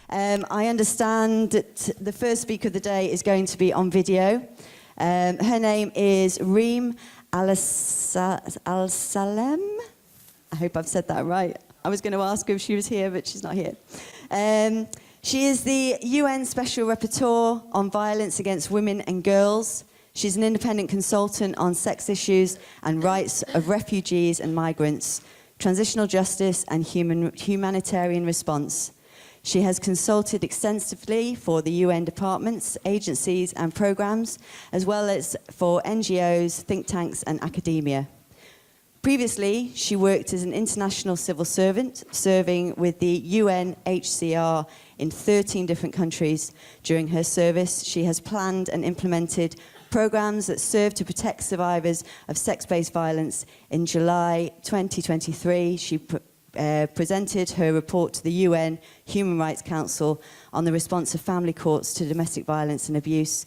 I understand that the first speaker of the day is going to be on video. Her name is Reem Al-Salem. I hope I've said that right. I was going to ask her if she was here, but she's not here. She is the UN Special Rapporteur on violence against women and girls. She's an independent consultant on sex issues and rights of refugees and migrants, transitional justice and humanitarian response. She has consulted extensively for the UN departments, agencies and programs, as well as for NGOs, think tanks and academia. Previously, she worked as an international civil servant, serving with the UNHCR in 13 different countries. During her service, she has planned and implemented programs that serve to protect survivors of sex-based violence. In July 2023, she presented her report to the UN Human Rights Council on the response of family courts to domestic violence and abuse.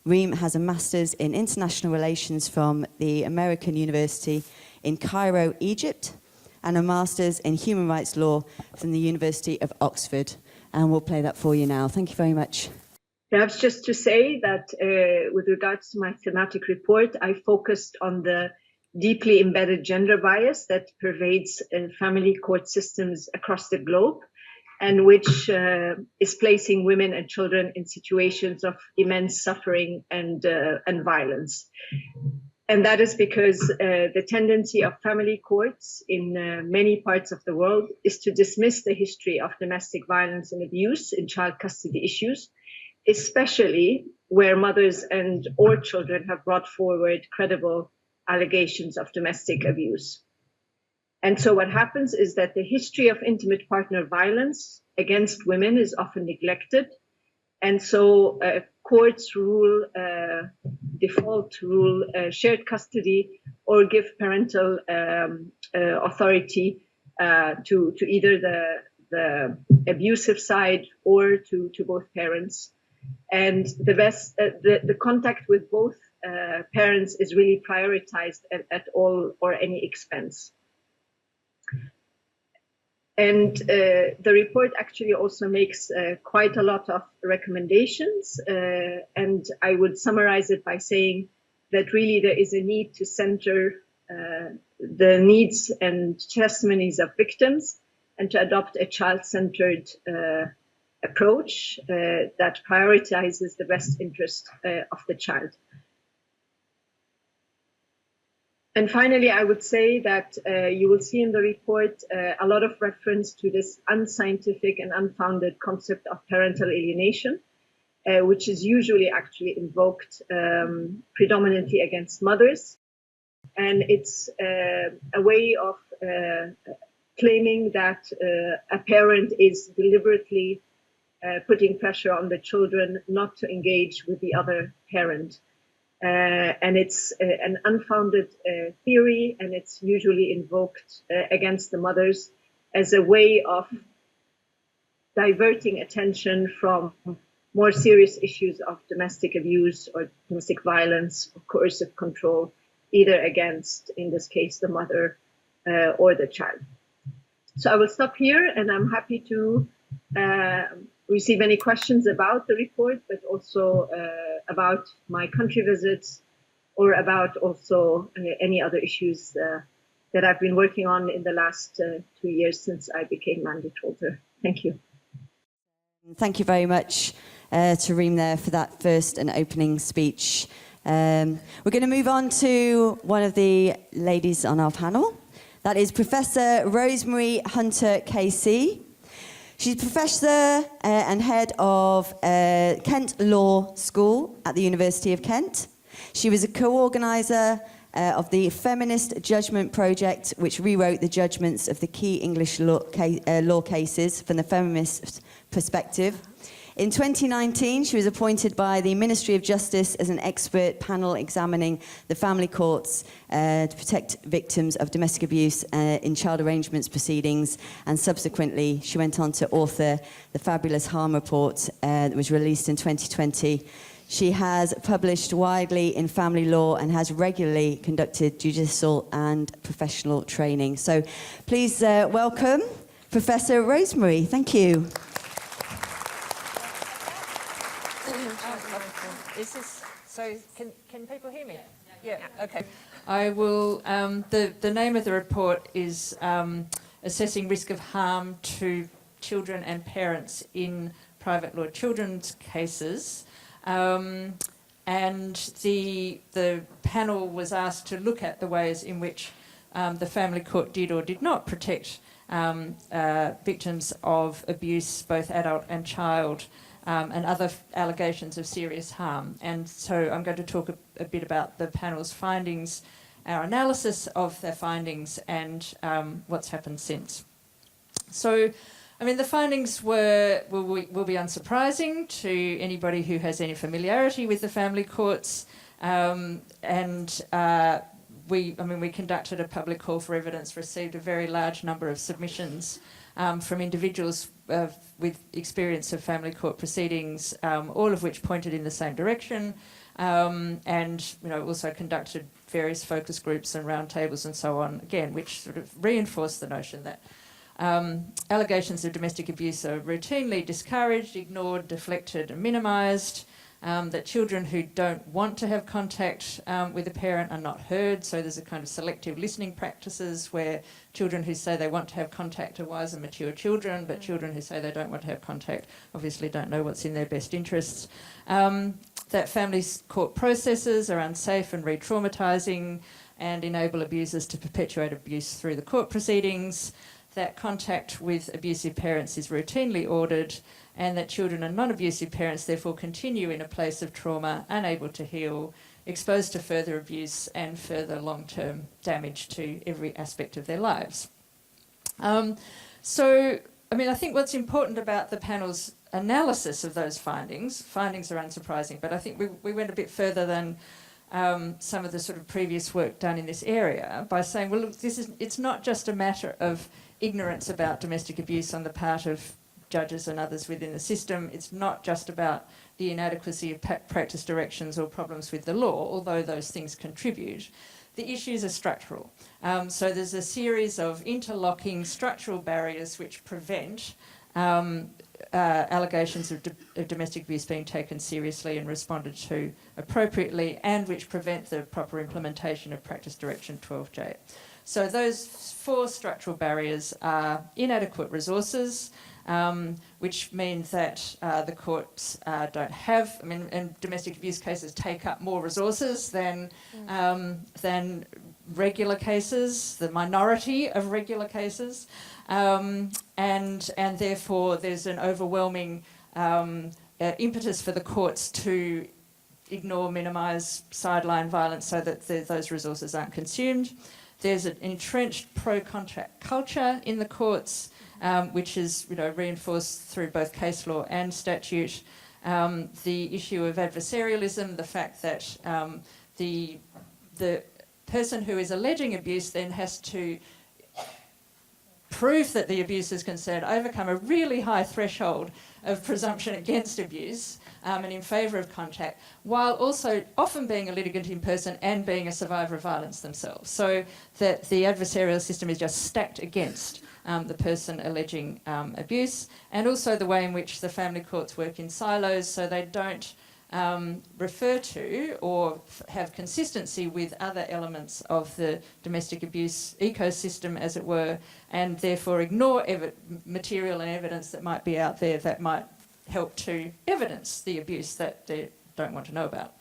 Reem has a master's in international relations from the American University in Cairo, Egypt, and a master's in human rights law from the University of Oxford. And we'll play that for you now. Thank you very much. Perhaps just to say that with regards to my thematic report, I focused on the deeply embedded gender bias that pervades family court systems across the globe, and which is placing women and children in situations of immense suffering and violence. And that is because the tendency of family courts in many parts of the world is to dismiss the history of domestic violence and abuse in child custody issues, especially where mothers and or children have brought forward credible allegations of domestic abuse. And so what happens is that the history of intimate partner violence against women is often neglected. And so courts default rule shared custody or give parental authority to either the abusive side or to both parents. And the contact with both parents is really prioritized at all or any expense. And the report actually also makes quite a lot of recommendations. And I would summarize it by saying that really there is a need to center the needs and testimonies of victims and to adopt a child-centered approach that prioritizes the best interest of the child. And finally, I would say that you will see in the report a lot of reference to this unscientific and unfounded concept of parental alienation, which is usually actually invoked predominantly against mothers. And it's a way of claiming that a parent is deliberately putting pressure on the children not to engage with the other parent. And it's an unfounded theory, and it's usually invoked against the mothers as a way of diverting attention from more serious issues of domestic abuse or domestic violence or coercive control, either against, in this case, the mother or the child. So I will stop here, and I'm happy to receive any questions about the report, but also about my country visits or about also any other issues that I've been working on in the last 2 years since I became mandate holder. Thank you. Thank you very much to Reem there for that first and opening speech. We're going to move on to one of the ladies on our panel. That is Professor Rosemary Hunter KC. She's Professor and Head of Kent Law School at the University of Kent. She was a co-organiser of the Feminist Judgment Project, which rewrote the judgments of the key English law cases from the feminist perspective. In 2019, she was appointed by the Ministry of Justice as an expert panel examining the family courts to protect victims of domestic abuse in child arrangements proceedings, and subsequently she went on to author the fabulous Harm Report that was released in 2020. She has published widely in family law and has regularly conducted judicial and professional training. So please welcome Professor Rosemary. Thank you. Is this so? Can people hear me? Yeah. Okay. I will. The name of the report is assessing risk of harm to children and parents in private law children's cases, and the panel was asked to look at the ways in which the family court did or did not protect victims of abuse, both adult and child, and other allegations of serious harm. And so I'm going to talk a bit about the panel's findings, our analysis of their findings, and what's happened since. So, I mean, the findings will be unsurprising to anybody who has any familiarity with the family courts, we conducted a public call for evidence, received a very large number of submissions from individuals with experience of family court proceedings, all of which pointed in the same direction, and also conducted various focus groups and roundtables and so on, again, which sort of reinforced the notion that allegations of domestic abuse are routinely discouraged, ignored, deflected and minimised, that children who don't want to have contact with a parent are not heard, so there's a kind of selective listening practices where children who say they want to have contact are wise and mature children, but children who say they don't want to have contact obviously don't know what's in their best interests. That family court processes are unsafe and re-traumatising and enable abusers to perpetuate abuse through the court proceedings, that contact with abusive parents is routinely ordered, and that children and non-abusive parents therefore continue in a place of trauma, unable to heal, exposed to further abuse and further long-term damage to every aspect of their lives. I think what's important about the panel's analysis of those findings are unsurprising, but I think we went a bit further than some of the sort of previous work done in this area by saying, well, look, it's not just a matter of ignorance about domestic abuse on the part of judges and others within the system. It's not just about the inadequacy of practice directions or problems with the law, although those things contribute. The issues are structural. So there's a series of interlocking structural barriers which prevent allegations of domestic abuse being taken seriously and responded to appropriately, and which prevent the proper implementation of Practice Direction 12J. So those 4 structural barriers are inadequate resources, which means that the courts don't have, and domestic abuse cases take up more resources than regular cases, the minority of regular cases, and therefore there's an overwhelming impetus for the courts to ignore, minimise, sideline violence so that those resources aren't consumed. There's an entrenched pro-contract culture in the courts, which is reinforced through both case law and statute. The issue of adversarialism, the fact that the person who is alleging abuse then has to prove that the abuse is concerned, overcome a really high threshold of presumption against abuse and in favour of contact, while also often being a litigant in person and being a survivor of violence themselves. So that the adversarial system is just stacked against the person alleging abuse, and also the way in which the family courts work in silos, so they don't refer to or have consistency with other elements of the domestic abuse ecosystem, as it were, and therefore ignore material and evidence that might be out there that might help to evidence the abuse that they don't want to know about.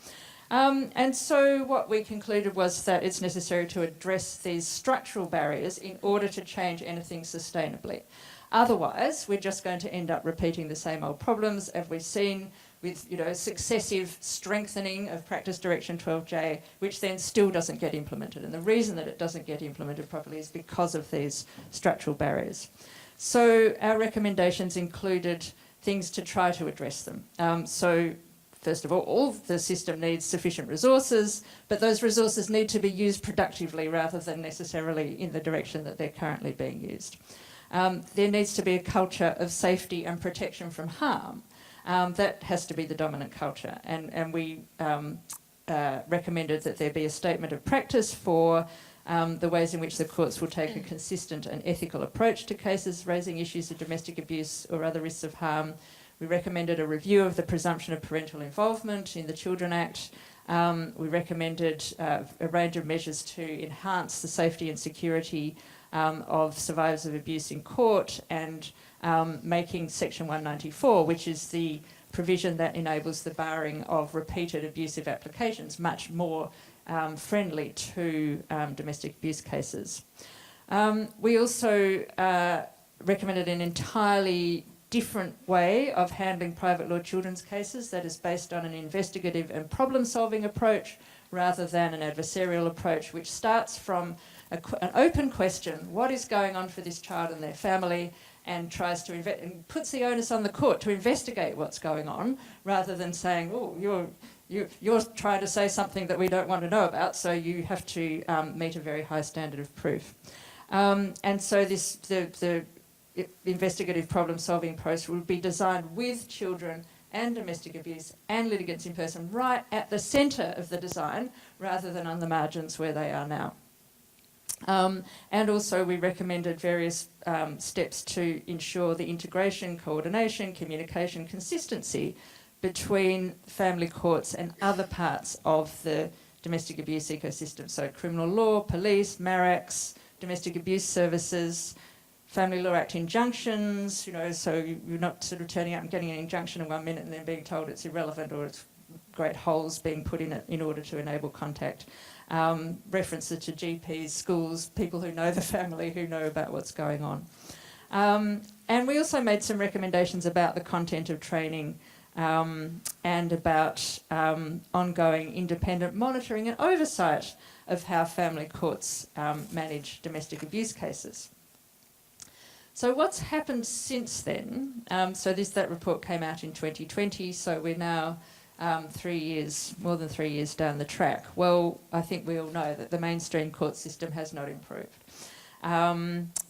And so what we concluded was that it's necessary to address these structural barriers in order to change anything sustainably. Otherwise, we're just going to end up repeating the same old problems as we've seen with successive strengthening of Practice Direction 12J, which then still doesn't get implemented. And the reason that it doesn't get implemented properly is because of these structural barriers. So our recommendations included things to try to address them. So first of all, the system needs sufficient resources, but those resources need to be used productively rather than necessarily in the direction that they're currently being used. There needs to be a culture of safety and protection from harm. That has to be the dominant culture, and we recommended that there be a statement of practice for the ways in which the courts will take a consistent and ethical approach to cases raising issues of domestic abuse or other risks of harm. We recommended a review of the presumption of parental involvement in the Children Act. We recommended a range of measures to enhance the safety and security of survivors of abuse in court, and making Section 194, which is the provision that enables the barring of repeated abusive applications, much more friendly to domestic abuse cases. We also recommended an entirely different way of handling private law children's cases that is based on an investigative and problem-solving approach rather than an adversarial approach, which starts from an open question: what is going on for this child and their family, and tries to and puts the onus on the court to investigate what's going on, rather than saying, oh, you're trying to say something that we don't want to know about, so you have to meet a very high standard of proof. And so the investigative problem-solving approach will be designed with children and domestic abuse and litigants in person right at the centre of the design, rather than on the margins where they are now. And also we recommended various steps to ensure the integration, coordination, communication, consistency between family courts and other parts of the domestic abuse ecosystem. So criminal law, police, MARACs, domestic abuse services, Family Law Act injunctions, so you're not sort of turning up and getting an injunction in 1 minute and then being told it's irrelevant, or it's great holes being put in it in order to enable contact. References to GPs, schools, people who know the family, who know about what's going on. And we also made some recommendations about the content of training and about ongoing independent monitoring and oversight of how family courts manage domestic abuse cases. So what's happened since then? That report came out in 2020, so we're now 3 years, more than 3 years down the track. Well, I think we all know that the mainstream court system has not improved.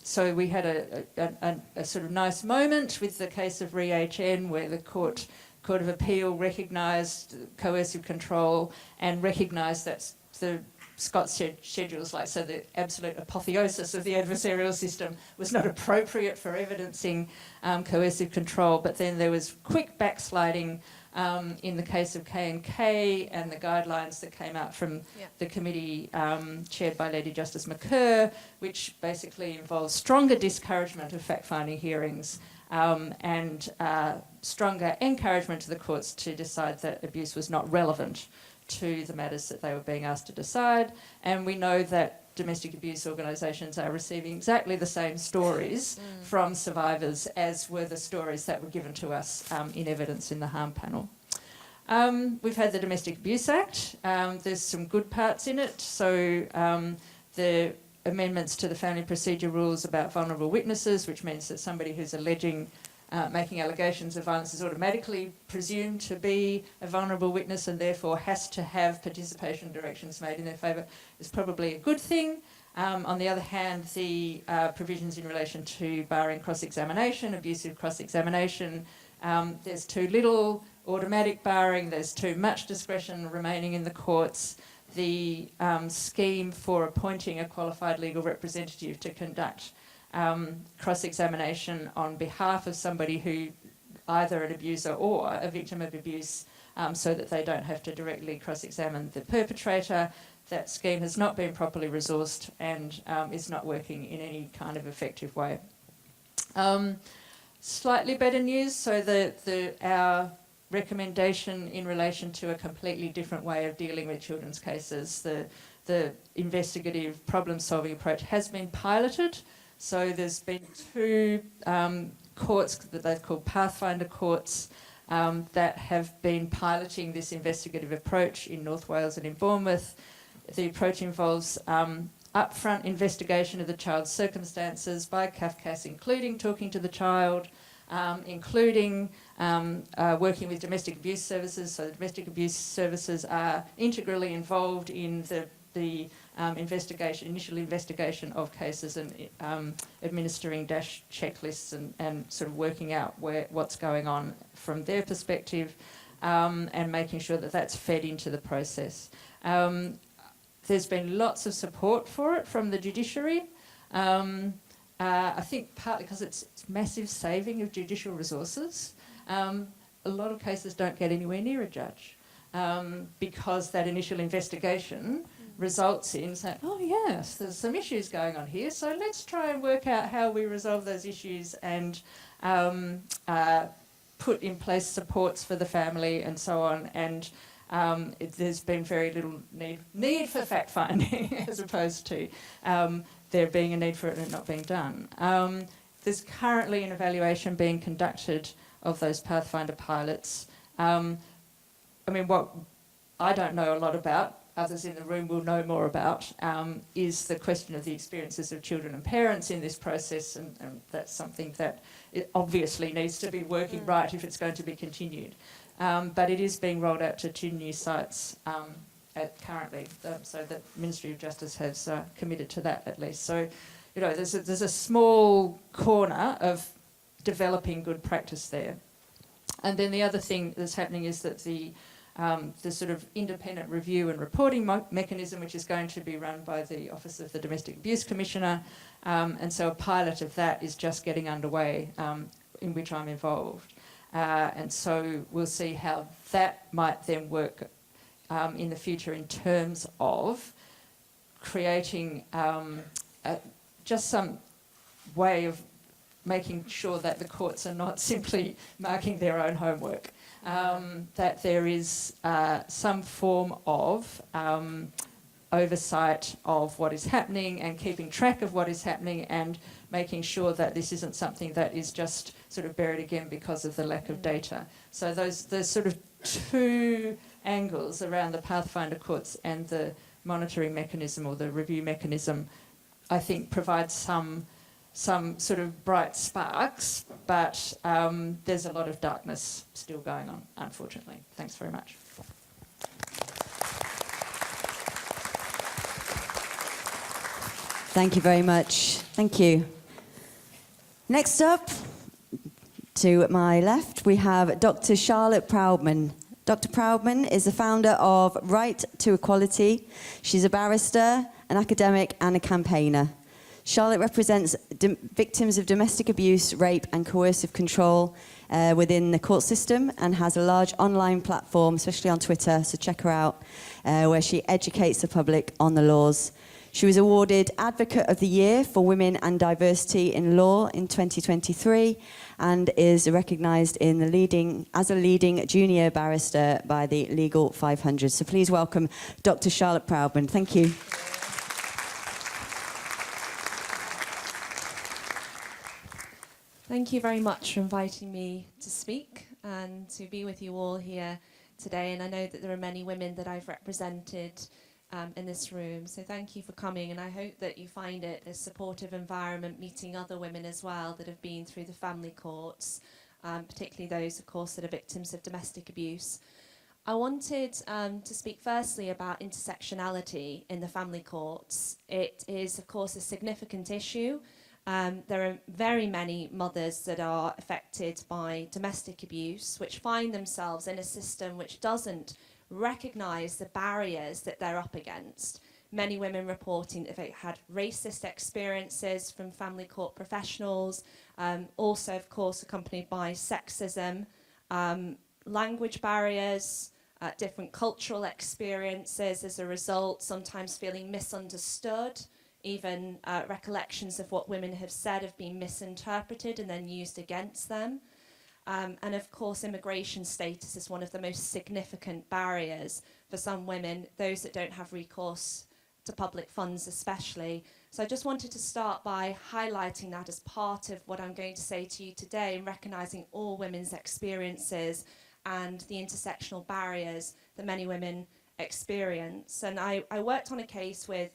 So we had a sort of nice moment with the case of RE-HN, where the Court of Appeal recognised coercive control and recognised that the Scots schedules, the absolute apotheosis of the adversarial system, was not appropriate for evidencing coercive control. But then there was quick backsliding in the case of K&K and the guidelines that came out from the committee chaired by Lady Justice McKerr, which basically involves stronger discouragement of fact-finding hearings and stronger encouragement to the courts to decide that abuse was not relevant to the matters that they were being asked to decide. And we know that domestic abuse organisations are receiving exactly the same stories from survivors as were the stories that were given to us in evidence in the harm panel. We've had the Domestic Abuse Act. There's some good parts in it. So the amendments to the family procedure rules about vulnerable witnesses, which means that somebody who's making allegations of violence is automatically presumed to be a vulnerable witness and therefore has to have participation directions made in their favour, is probably a good thing. On the other hand, the provisions in relation to barring cross-examination, abusive cross-examination, there's too little automatic barring, there's too much discretion remaining in the courts. The scheme for appointing a qualified legal representative to conduct cross-examination on behalf of somebody who either an abuser or a victim of abuse, so that they don't have to directly cross-examine the perpetrator. That scheme has not been properly resourced and is not working in any kind of effective way. Slightly better news, so our recommendation in relation to a completely different way of dealing with children's cases, the investigative problem-solving approach, has been piloted. So there's been 2 courts that they've called Pathfinder courts that have been piloting this investigative approach in North Wales and in Bournemouth. The approach involves upfront investigation of the child's circumstances by CAFCAS, including talking to the child, including working with domestic abuse services. So the domestic abuse services are integrally involved in the initial investigation of cases and administering dash checklists and sort of working out what's going on from their perspective and making sure that that's fed into the process. There's been lots of support for it from the judiciary. I think partly because it's massive saving of judicial resources. a lot of cases don't get anywhere near a judge because that initial investigation results in saying, oh yes, there's some issues going on here, so let's try and work out how we resolve those issues and put in place supports for the family and so on. And there's been very little need for fact-finding as opposed to there being a need for it and it not being done. There's currently an evaluation being conducted of those Pathfinder pilots. I mean, what I don't know a lot about, others in the room will know more about, is the question of the experiences of children and parents in this process, and that's something that it obviously needs to be working right if it's going to be continued. But it is being rolled out to 2 new sites currently, so the Ministry of Justice has committed to that at least. So, you know, there's a small corner of developing good practice there. And then the other thing that's happening is that the sort of independent review and reporting mechanism, which is going to be run by the Office of the Domestic Abuse Commissioner, and so a pilot of that is just getting underway, in which I'm involved. And so we'll see how that might then work in the future in terms of creating just some way of making sure that the courts are not simply marking their own homework, that there is some form of oversight of what is happening and keeping track of what is happening and making sure that this isn't something that is just sort of buried again because of the lack of data. So there's sort of 2 angles around the Pathfinder courts, and the monitoring mechanism or the review mechanism, I think, provides some sort of bright sparks, but there's a lot of darkness still going on, unfortunately. Thanks very much. Thank you very much. Thank you. Next up, to my left, we have Dr. Charlotte Proudman. Dr. Proudman is the founder of Right to Equality. She's a barrister, an academic, and a campaigner. Charlotte represents victims of domestic abuse, rape, and coercive control within the court system, and has a large online platform, especially on Twitter, so check her out, where she educates the public on the laws. She was awarded Advocate of the Year for Women and Diversity in Law in 2023 and is recognised as a leading junior barrister by the Legal 500. So please welcome Dr. Charlotte Proudman. Thank you. Thank you very much for inviting me to speak and to be with you all here today. And I know that there are many women that I've represented in this room. So thank you for coming, and I hope that you find it a supportive environment, meeting other women as well that have been through the family courts, particularly those, of course, that are victims of domestic abuse. I wanted to speak firstly about intersectionality in the family courts. It is, of course, a significant issue. There are very many mothers that are affected by domestic abuse, which find themselves in a system which doesn't recognise the barriers that they're up against. Many women reporting that they've had racist experiences from family court professionals, also, of course, accompanied by sexism, language barriers, different cultural experiences as a result, sometimes feeling misunderstood. Even recollections of what women have said have been misinterpreted and then used against them. And of course, immigration status is one of the most significant barriers for some women, those that don't have recourse to public funds especially. So I just wanted to start by highlighting that as part of what I'm going to say to you today, and recognising all women's experiences and the intersectional barriers that many women experience. And I worked on a case with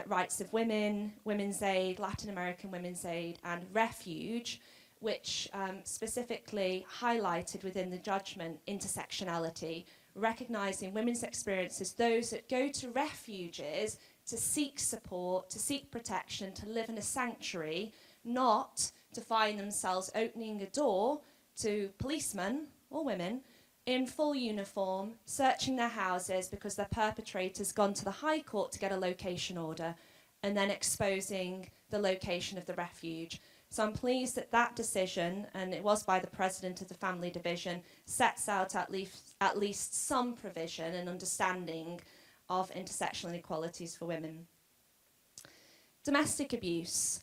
Rights of Women, Women's Aid, Latin American Women's Aid, and Refuge, which specifically highlighted within the judgment intersectionality, recognising women's experiences, those that go to refuges to seek support, to seek protection, to live in a sanctuary, not to find themselves opening a door to policemen or women in full uniform, searching their houses because their perpetrator's gone to the High Court to get a location order, and then exposing the location of the refuge. So I'm pleased that that decision, and it was by the President of the Family Division, sets out at least some provision and understanding of intersectional inequalities for women. Domestic abuse.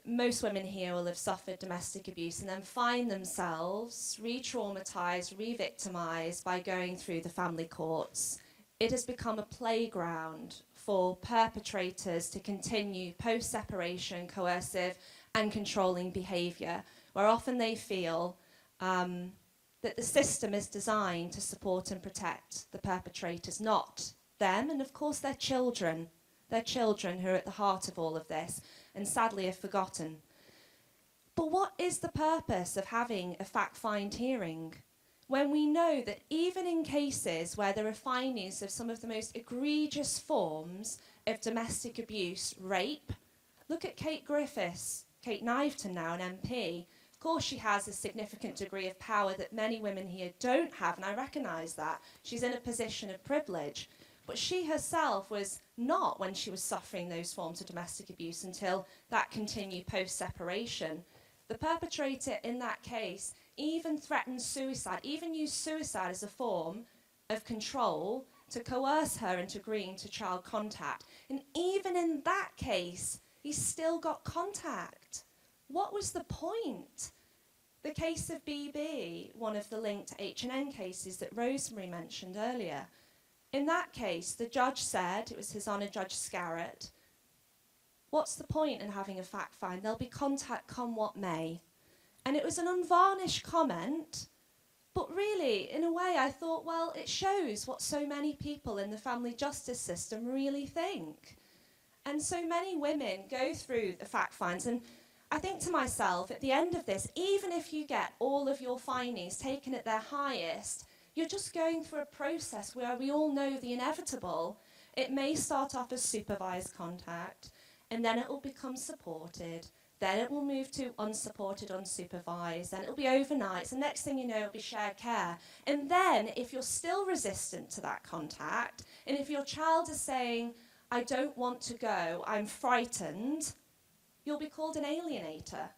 Most women here will have suffered domestic abuse and then find themselves re-traumatised, re-victimised by going through the family courts. It has become a playground for perpetrators to continue post-separation coercive and controlling behaviour, where often they feel that the system is designed to support and protect the perpetrators, not them, and of course their children. Their children who are at the heart of all of this, and sadly are forgotten. But what is the purpose of having a fact-find hearing when we know that even in cases where there are findings of some of the most egregious forms of domestic abuse, rape, look at Kate Griffiths, Kate Kniveton now, an MP. Of course she has a significant degree of power that many women here don't have, and I recognise that. She's in a position of privilege. But she herself was not when she was suffering those forms of domestic abuse until that continued post-separation. The perpetrator in that case even threatened suicide, even used suicide as a form of control to coerce her into agreeing to child contact. And even in that case, he still got contact. What was the point? The case of BB, one of the linked H&N cases that Rosemary mentioned earlier, in that case, the judge said, it was His Honour Judge Scarrett, what's the point in having a fact find? There'll be contact come what may. And it was an unvarnished comment, but really, in a way, I thought, well, it shows what so many people in the family justice system really think. And so many women go through the fact finds, and I think to myself, at the end of this, even if you get all of your findings taken at their highest, you're just going through a process where we all know the inevitable. It may start off as supervised contact, and then it will become supported. Then it will move to unsupported, unsupervised. Then it will be overnight. So next thing you know, it will be shared care. And then if you're still resistant to that contact, and if your child is saying, I don't want to go, I'm frightened, you'll be called an alienator.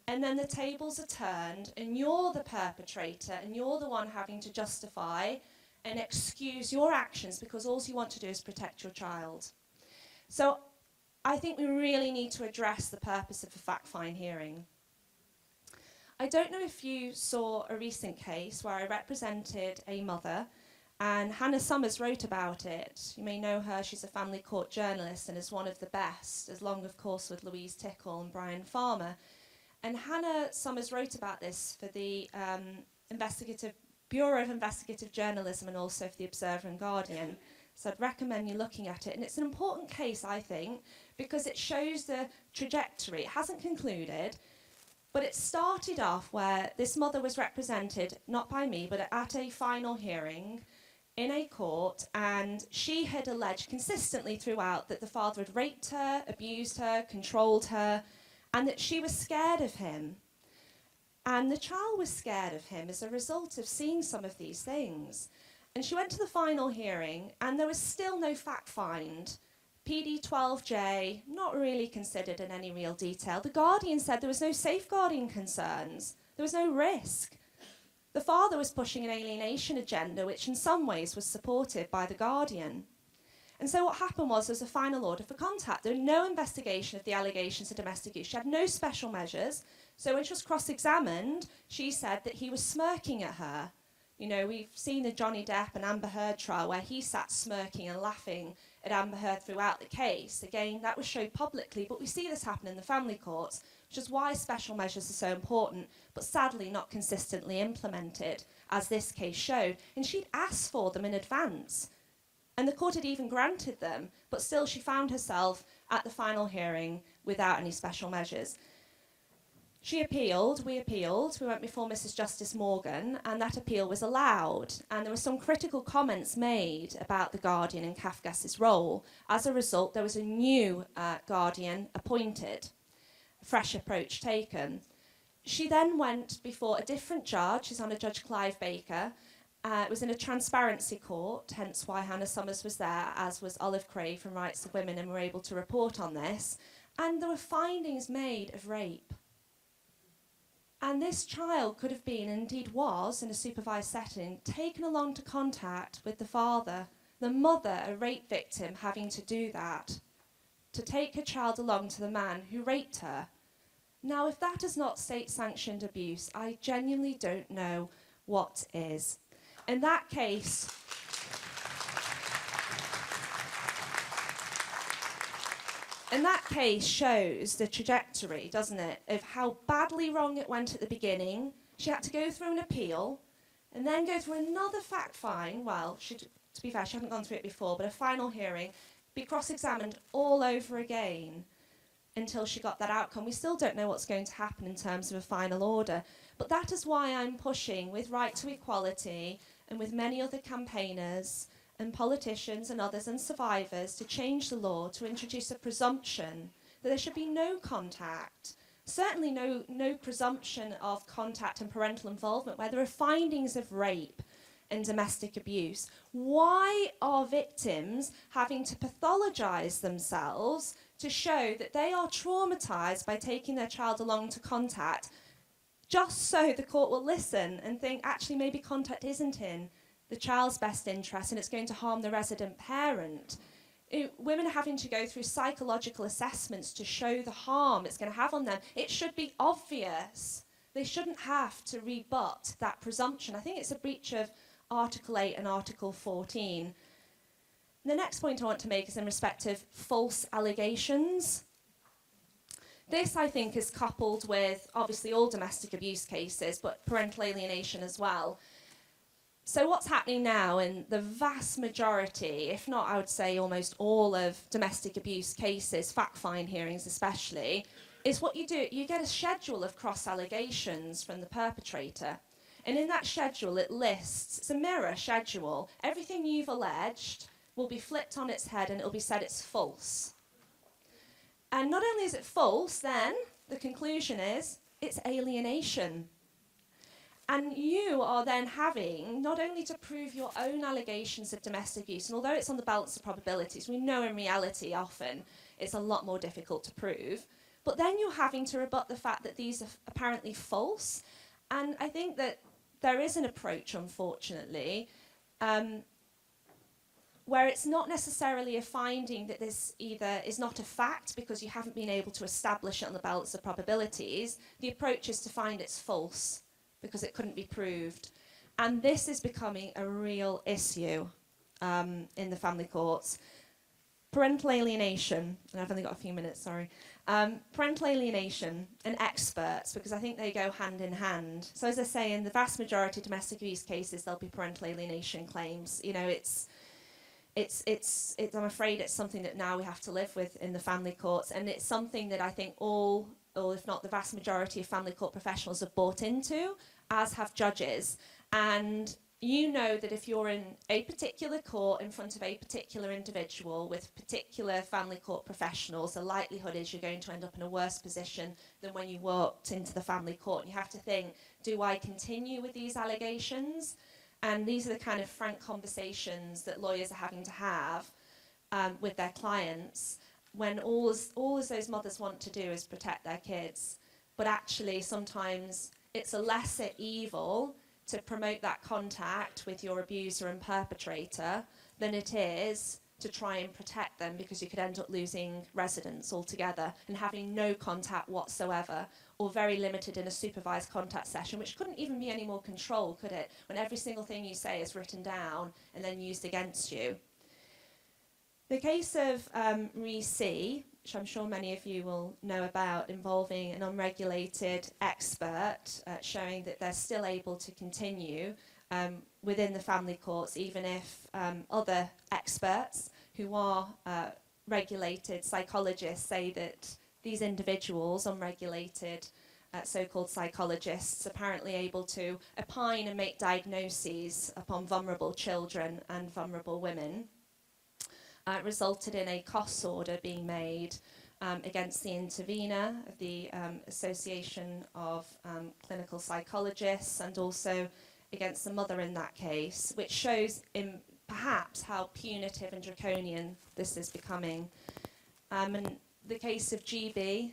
And then the tables are turned, and you're the perpetrator, and you're the one having to justify and excuse your actions because all you want to do is protect your child. So I think we really need to address the purpose of a fact-find hearing. I don't know if you saw a recent case where I represented a mother, and Hannah Summers wrote about it. You may know her, she's a family court journalist and is one of the best, as long, of course, with Louise Tickle and Brian Farmer. And Hannah Summers wrote about this for the Bureau of Investigative Journalism and also for the Observer and Guardian. So I'd recommend you looking at it. And it's an important case, I think, because it shows the trajectory. It hasn't concluded, but it started off where this mother was represented, not by me, but at a final hearing in a court, and she had alleged consistently throughout that the father had raped her, abused her, controlled her, and that she was scared of him. And the child was scared of him as a result of seeing some of these things. And she went to the final hearing, and there was still no fact find. PD 12J, not really considered in any real detail. The Guardian said there was no safeguarding concerns. There was no risk. The father was pushing an alienation agenda, which in some ways was supported by the Guardian. And so what happened was there was a final order for contact. There was no investigation of the allegations of domestic abuse. She had no special measures. So when she was cross-examined, she said that he was smirking at her. You know, we've seen the Johnny Depp and Amber Heard trial where he sat smirking and laughing at Amber Heard throughout the case. Again, that was showed publicly, but we see this happen in the family courts, which is why special measures are so important, but sadly not consistently implemented, as this case showed. And she'd asked for them in advance. And the court had even granted them, but still she found herself at the final hearing without any special measures. She appealed, we went before Mrs. Justice Morgan, and that appeal was allowed. And there were some critical comments made about the Guardian and Kafkas' role. As a result, there was a new Guardian appointed, a fresh approach taken. She then went before a different judge, His Honour Judge Clive Baker. It was in a transparency court, hence why Hannah Summers was there, as was Olive Cray from Rights of Women, and were able to report on this. And there were findings made of rape. And this child could have been, and indeed was, in a supervised setting, taken along to contact with the father, the mother, a rape victim, having to do that, to take her child along to the man who raped her. Now, if that is not state-sanctioned abuse, I genuinely don't know what is. In that case, shows the trajectory, doesn't it, of how badly wrong it went at the beginning. She had to go through an appeal and then go through another fact find. Well, to be fair, she hadn't gone through it before, but a final hearing, be cross-examined all over again until she got that outcome. We still don't know what's going to happen in terms of a final order. But that is why I'm pushing with Right to Equality and with many other campaigners and politicians and others and survivors to change the law, to introduce a presumption that there should be no contact, certainly no presumption of contact and parental involvement where there are findings of rape and domestic abuse. Why are victims having to pathologise themselves to show that they are traumatised by taking their child along to contact, just so the court will listen and think, actually, maybe contact isn't in the child's best interest and it's going to harm the resident parent? Women are having to go through psychological assessments to show the harm it's going to have on them. It should be obvious. They shouldn't have to rebut that presumption. I think it's a breach of Article 8 and Article 14. The next point I want to make is in respect of false allegations. This, I think, is coupled with, obviously, all domestic abuse cases, but parental alienation as well. So what's happening now in the vast majority, if not, I would say almost all of domestic abuse cases, fact-find hearings especially, is what you do, you get a schedule of cross-allegations from the perpetrator. And in that schedule, it lists, it's a mirror schedule, everything you've alleged will be flipped on its head and it'll be said it's false. And not only is it false, then the conclusion is it's alienation. And you are then having not only to prove your own allegations of domestic abuse, and although it's on the balance of probabilities, we know in reality often it's a lot more difficult to prove, but then you're having to rebut the fact that these are apparently false. And I think that there is an approach, unfortunately, where it's not necessarily a finding that this either is not a fact because you haven't been able to establish it on the balance of probabilities. The approach is to find it's false because it couldn't be proved. And this is becoming a real issue in the family courts. Parental alienation, and I've only got a few minutes, sorry. Parental alienation and experts, because I think they go hand in hand. So as I say, in the vast majority of domestic abuse cases, there'll be parental alienation claims. You know, I'm afraid it's something that now we have to live with in the family courts, and it's something that I think all, or if not the vast majority of family court professionals have bought into, as have judges. And you know that if you're in a particular court in front of a particular individual with particular family court professionals, the likelihood is you're going to end up in a worse position than when you walked into the family court. And you have to think, do I continue with these allegations? And these are the kind of frank conversations that lawyers are having to have with their clients when all those mothers want to do is protect their kids. But actually, sometimes it's a lesser evil to promote that contact with your abuser and perpetrator than it is to try and protect them, because you could end up losing residence altogether and having no contact whatsoever, or very limited in a supervised contact session, which couldn't even be any more controlled, could it, when every single thing you say is written down and then used against you. The case of REC, which I'm sure many of you will know about, involving an unregulated expert, showing that they're still able to continue within the family courts, even if other experts who are regulated psychologists say that these individuals, unregulated so-called psychologists, apparently able to opine and make diagnoses upon vulnerable children and vulnerable women, resulted in a costs order being made against the intervener of the Association of Clinical Psychologists, and also against the mother in that case, which shows perhaps how punitive and draconian this is becoming. And the case of GB,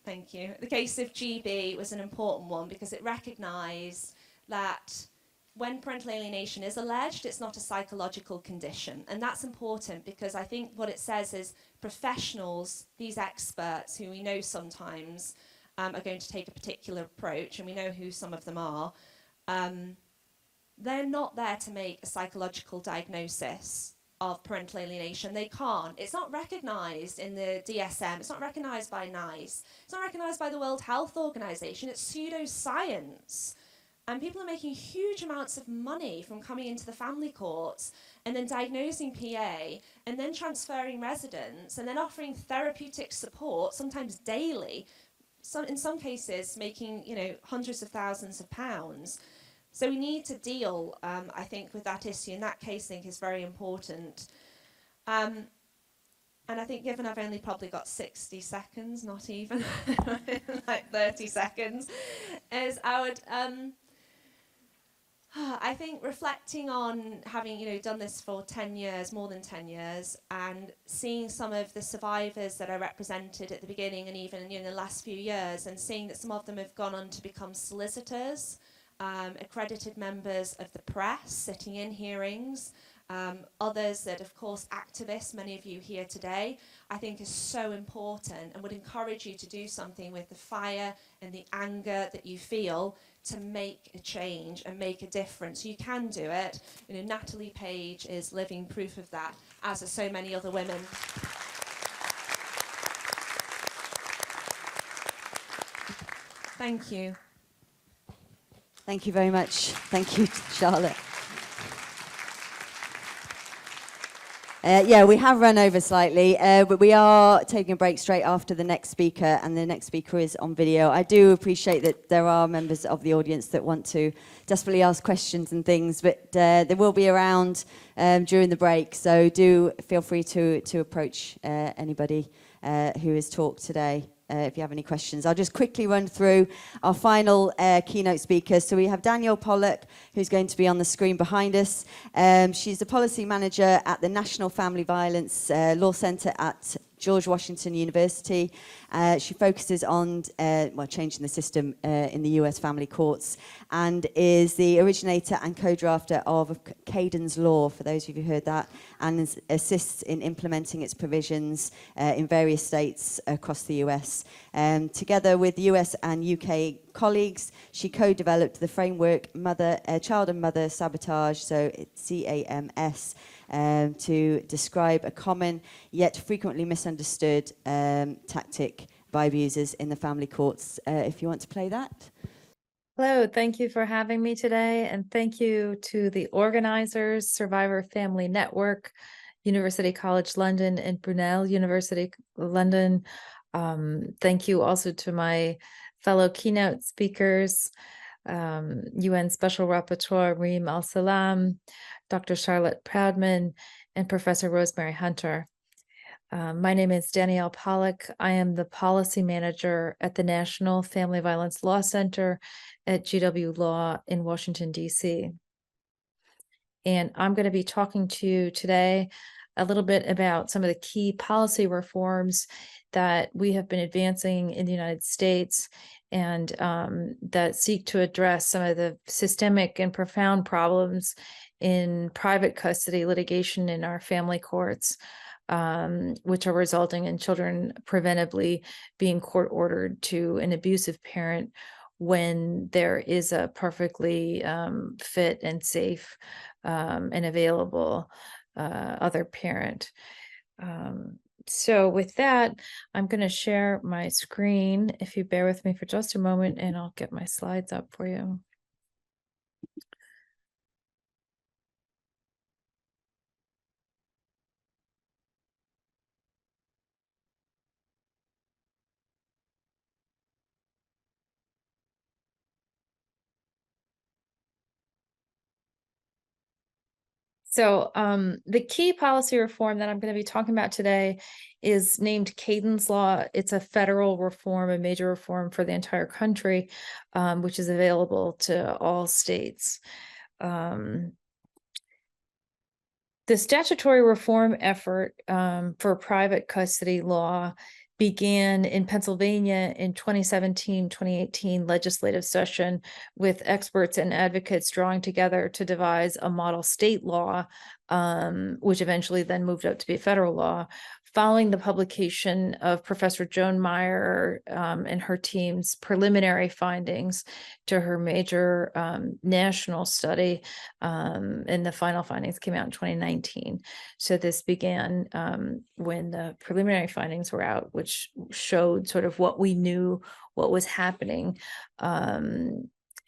thank you, the case of GB was an important one because it recognised that when parental alienation is alleged, it's not a psychological condition. And that's important because I think what it says is professionals, these experts who we know sometimes are going to take a particular approach, and we know who some of them are, they're not there to make a psychological diagnosis of parental alienation. They can't. It's not recognised in the DSM. It's not recognised by NICE. It's not recognised by the World Health Organization. It's pseudoscience. And people are making huge amounts of money from coming into the family courts and then diagnosing PA and then transferring residents and then offering therapeutic support, sometimes daily, in some cases making, you know, hundreds of thousands of pounds. So we need to deal, I think, with that issue, and that case, I think, is very important. And I think, given I've only probably got 60 seconds, not even, like 30 seconds, is I would, I think reflecting on having, you know, done this for 10 years, more than 10 years, and seeing some of the survivors that I represented at the beginning and even, you know, in the last few years, and seeing that some of them have gone on to become solicitors, accredited members of the press, sitting in hearings, others that, of course, activists, many of you here today, I think is so important, and would encourage you to do something with the fire and the anger that you feel to make a change and make a difference. You can do it. You know, Natalie Page is living proof of that, as are so many other women. Thank you. Thank you very much. Thank you, Charlotte. Yeah, we have run over slightly, but we are taking a break straight after the next speaker, and the next speaker is on video. I do appreciate that there are members of the audience that want to desperately ask questions and things, but they will be around during the break, so do feel free to approach anybody who has talked today. If you have any questions. I'll just quickly run through our final keynote speakers. So we have Danielle Pollock, who's going to be on the screen behind us. She's the policy manager at the National Family Violence Law Center at George Washington University. She focuses on changing the system in the US family courts, and is the originator and co-drafter of Cadence Law, for those of you who heard that, and assists in implementing its provisions in various states across the US. Together with US and UK colleagues, she co-developed the framework Child and Mother Sabotage, so it's CAMS, to describe a common yet frequently misunderstood tactic by abusers in the family courts. If you want to play that. Hello, thank you for having me today, and thank you to the organizers, Survivor Family Network, University College London, and Brunel University London. Thank you also to my fellow keynote speakers, UN Special Rapporteur Reem Al-Salam, Dr. Charlotte Proudman, and Professor Rosemary Hunter. My name is Danielle Pollock. I am the policy manager at the National Family Violence Law Center at GW Law in Washington, D.C. And I'm going to be talking to you today a little bit about some of the key policy reforms that we have been advancing in the United States, and that seek to address some of the systemic and profound problems in private custody litigation in our family courts, which are resulting in children preventably being court-ordered to an abusive parent when there is a perfectly fit and safe and available other parent. So with that, I'm going to share my screen, if you bear with me for just a moment, and I'll get my slides up for you. So the key policy reform that I'm going to be talking about today is named Cadence Law. It's a federal reform, a major reform for the entire country, which is available to all states. The statutory reform effort for private custody law began in Pennsylvania in 2017-2018 legislative session, with experts and advocates drawing together to devise a model state law, which eventually then moved up to be a federal law. Following the publication of Professor Joan Meyer and her team's preliminary findings to her major national study, and the final findings came out in 2019. So this began when the preliminary findings were out, which showed sort of what we knew, what was happening.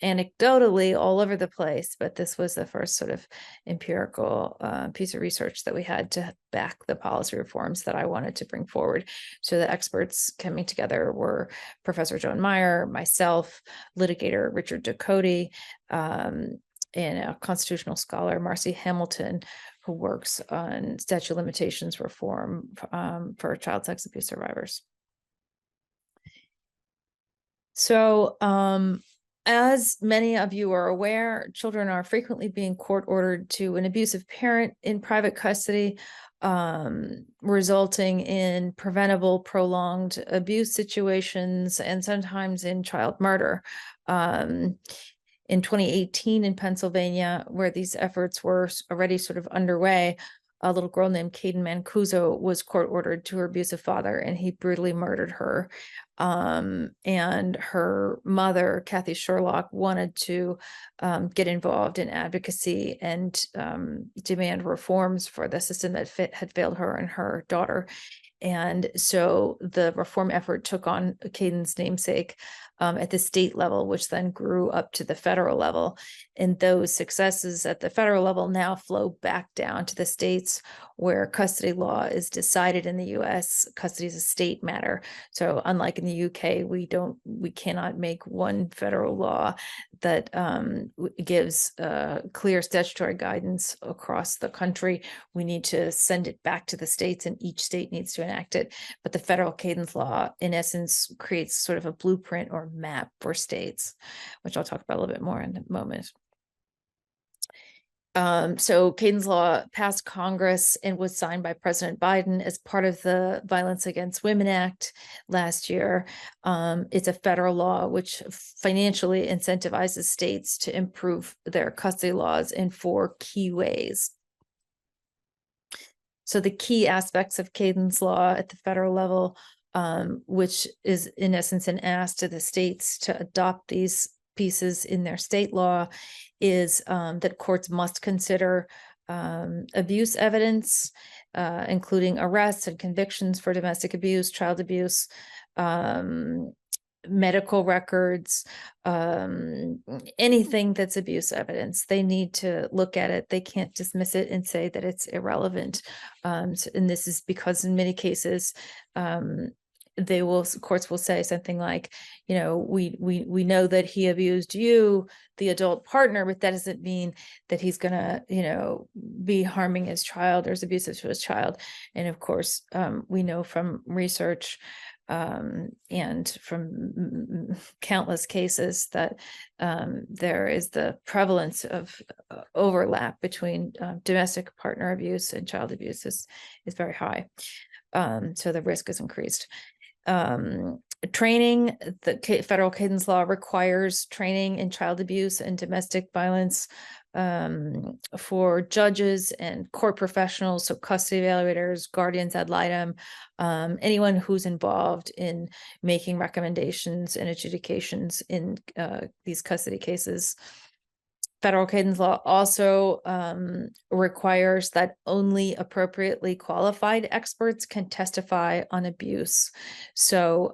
Anecdotally all over the place, but this was the first sort of empirical piece of research that we had to back the policy reforms that I wanted to bring forward. So the experts coming together were Professor Joan Meyer, myself, litigator Richard Ducote, and a constitutional scholar, Marcy Hamilton, who works on statute of limitations reform for child sex abuse survivors. So, as many of you are aware, children are frequently being court ordered to an abusive parent in private custody, resulting in preventable, prolonged abuse situations and sometimes in child murder. In 2018 in Pennsylvania, where these efforts were already sort of underway, a little girl named Caden Mancuso was court ordered to her abusive father, and he brutally murdered her. And her mother, Kathy Sherlock, wanted to get involved in advocacy and demand reforms for the system that had failed her and her daughter. And so the reform effort took on Caden's namesake at the state level, which then grew up to the federal level. And those successes at the federal level now flow back down to the states, where custody law is decided in the US. Custody is a state matter. So unlike in the UK, we cannot make one federal law that gives clear statutory guidance across the country. We need to send it back to the states, and each state needs to enact it. But the federal Caden's law, in essence, creates sort of a blueprint or map for states, which I'll talk about a little bit more in a moment. So Caden's law passed Congress and was signed by President Biden as part of the Violence Against Women Act last year. It's a federal law which financially incentivizes states to improve their custody laws in 4 key ways. So the key aspects of Caden's law at the federal level, which is in essence an ask to the states to adopt these pieces in their state law, is that courts must consider abuse evidence, including arrests and convictions for domestic abuse, child abuse, medical records, anything that's abuse evidence. They need to look at it. They can't dismiss it and say that it's irrelevant. And this is because in many cases, courts will say something like, you know, we know that he abused you, the adult partner, but that doesn't mean that he's gonna, you know, be harming his child or is abusive to his child. And of course, we know from research and from countless cases that there is the prevalence of overlap between domestic partner abuse and child abuse is very high. So the risk is increased. Training, the federal Caden's law requires training in child abuse and domestic violence for judges and court professionals, so custody evaluators, guardians ad litem, anyone who's involved in making recommendations and adjudications in these custody cases. Federal Caden's law also requires that only appropriately qualified experts can testify on abuse. So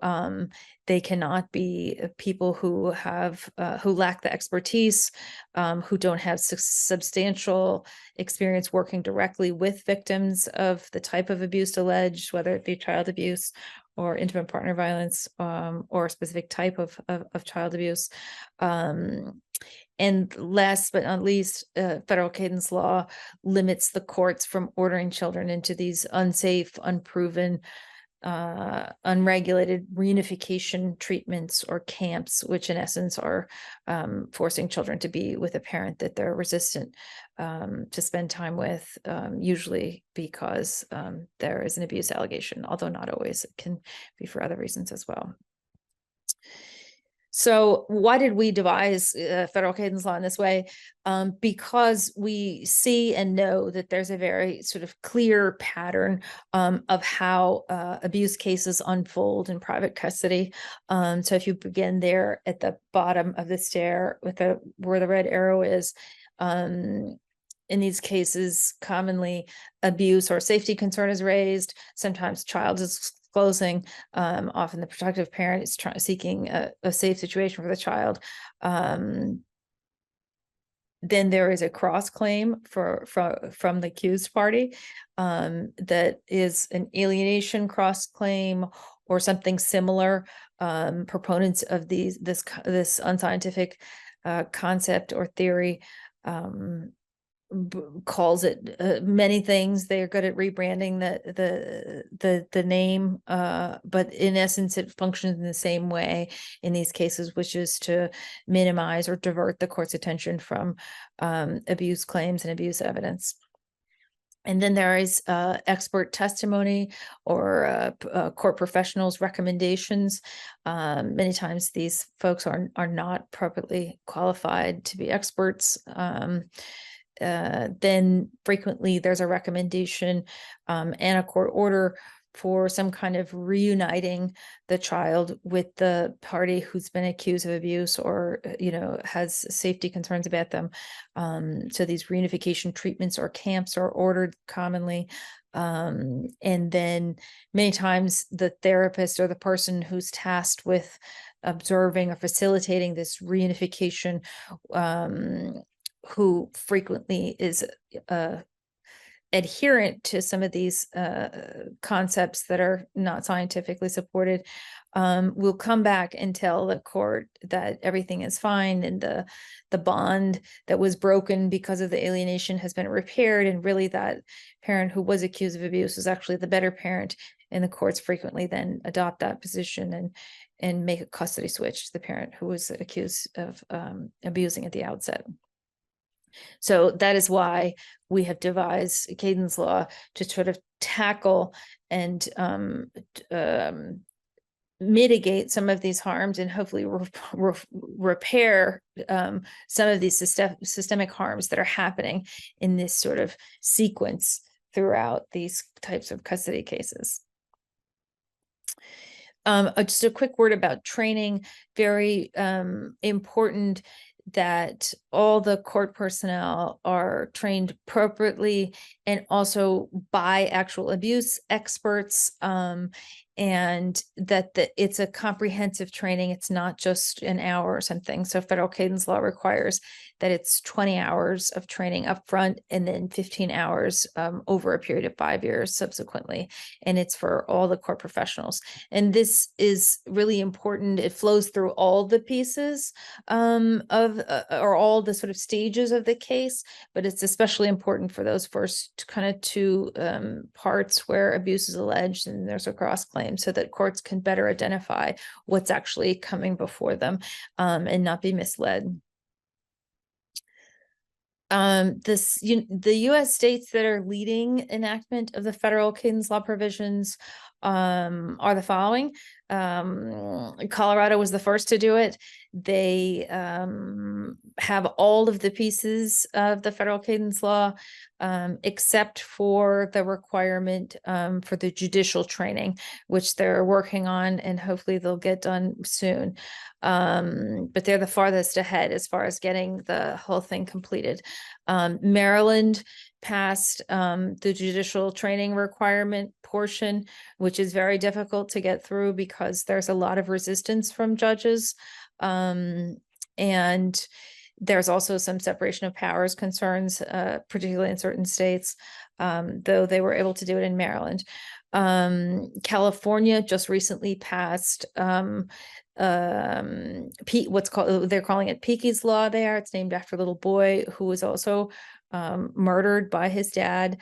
they cannot be people who have who lack the expertise, who don't have substantial experience working directly with victims of the type of abuse alleged, whether it be child abuse or intimate partner violence, or a specific type of child abuse. And last but not least, federal Caden's law limits the courts from ordering children into these unsafe, unproven unregulated reunification treatments or camps, which in essence are forcing children to be with a parent that they're resistant to spend time with, usually because there is an abuse allegation, although not always. It can be for other reasons as well. So why did we devise federal cadence law in this way? Because we see and know that there's a very sort of clear pattern of how abuse cases unfold in private custody. So if you begin there at the bottom of the stair with where the red arrow is, in these cases, commonly abuse or safety concern is raised. Sometimes child is disclosing. Often the protective parent is seeking a safe situation for the child. Then there is a cross claim from the accused party that is an alienation cross claim or something similar. Proponents of this unscientific concept or theory calls it many things. They are good at rebranding the name, but in essence, it functions in the same way in these cases, which is to minimize or divert the court's attention from abuse claims and abuse evidence. And then there is expert testimony or court professionals' recommendations. Many times these folks are not appropriately qualified to be experts. Then frequently there's a recommendation and a court order for some kind of reuniting the child with the party who's been accused of abuse or, has safety concerns about them. So these reunification treatments or camps are ordered commonly. And then many times the therapist or the person who's tasked with observing or facilitating this reunification, who frequently is adherent to some of these concepts that are not scientifically supported, will come back and tell the court that everything is fine and the bond that was broken because of the alienation has been repaired, and really that parent who was accused of abuse was actually the better parent, and the courts frequently then adopt that position and make a custody switch to the parent who was accused of abusing at the outset. So that is why we have devised cadence law to sort of tackle and mitigate some of these harms and hopefully repair some of these systemic harms that are happening in this sort of sequence throughout these types of custody cases. Just a quick word about training. Very important that all the court personnel are trained appropriately and also by actual abuse experts, and that it's a comprehensive training. It's not just an hour or something. So federal cadence law requires that it's 20 hours of training upfront and then 15 hours over a period of 5 years subsequently. And it's for all the court professionals. And this is really important. It flows through all the pieces or all the sort of stages of the case, but it's especially important for those first kind of two parts where abuse is alleged and there's a cross claim, so that courts can better identify what's actually coming before them and not be misled. The U.S. states that are leading enactment of the federal cadence law provisions are the following. Colorado was the first to do it. They have all of the pieces of the federal cadence law, except for the requirement for the judicial training, which they're working on, and hopefully they'll get done soon. But they're the farthest ahead as far as getting the whole thing completed. Maryland passed the judicial training requirement portion, which is very difficult to get through because there's a lot of resistance from judges. And there's also some separation of powers concerns, particularly in certain states, though they were able to do it in Maryland. California just recently passed what's called, they're calling it Peaky's Law there. It's named after a little boy who was also murdered by his dad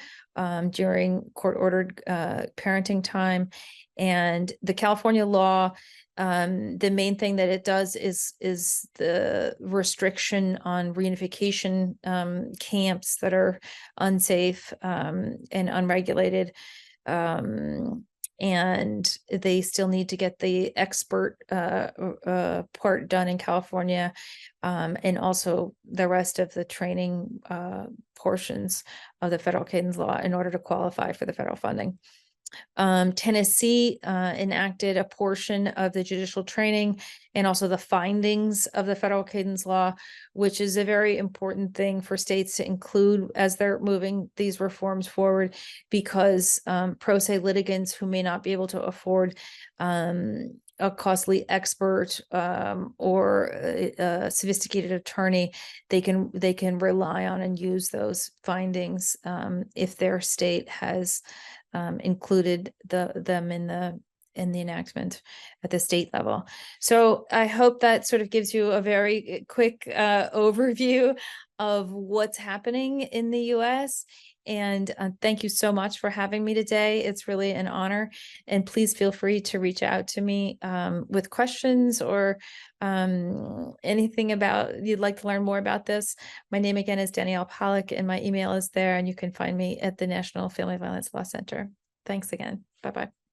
during court-ordered parenting time. And the California law, the main thing that it does is the restriction on reunification camps that are unsafe and unregulated. And they still need to get the expert part done in California, and also the rest of the training portions of the federal cadence law in order to qualify for the federal funding. Tennessee enacted a portion of the judicial training and also the findings of the federal cadence law, which is a very important thing for states to include as they're moving these reforms forward, because pro se litigants who may not be able to afford a costly expert or a sophisticated attorney, they can rely on and use those findings if their state has included them in the enactment at the state level. So I hope that sort of gives you a very quick overview of what's happening in the US. And thank you so much for having me today. It's really an honor. And please feel free to reach out to me with questions or anything about you'd like to learn more about this. My name again is Danielle Pollock, and my email is there, and you can find me at the National Family Violence Law Center. Thanks again. Bye-bye.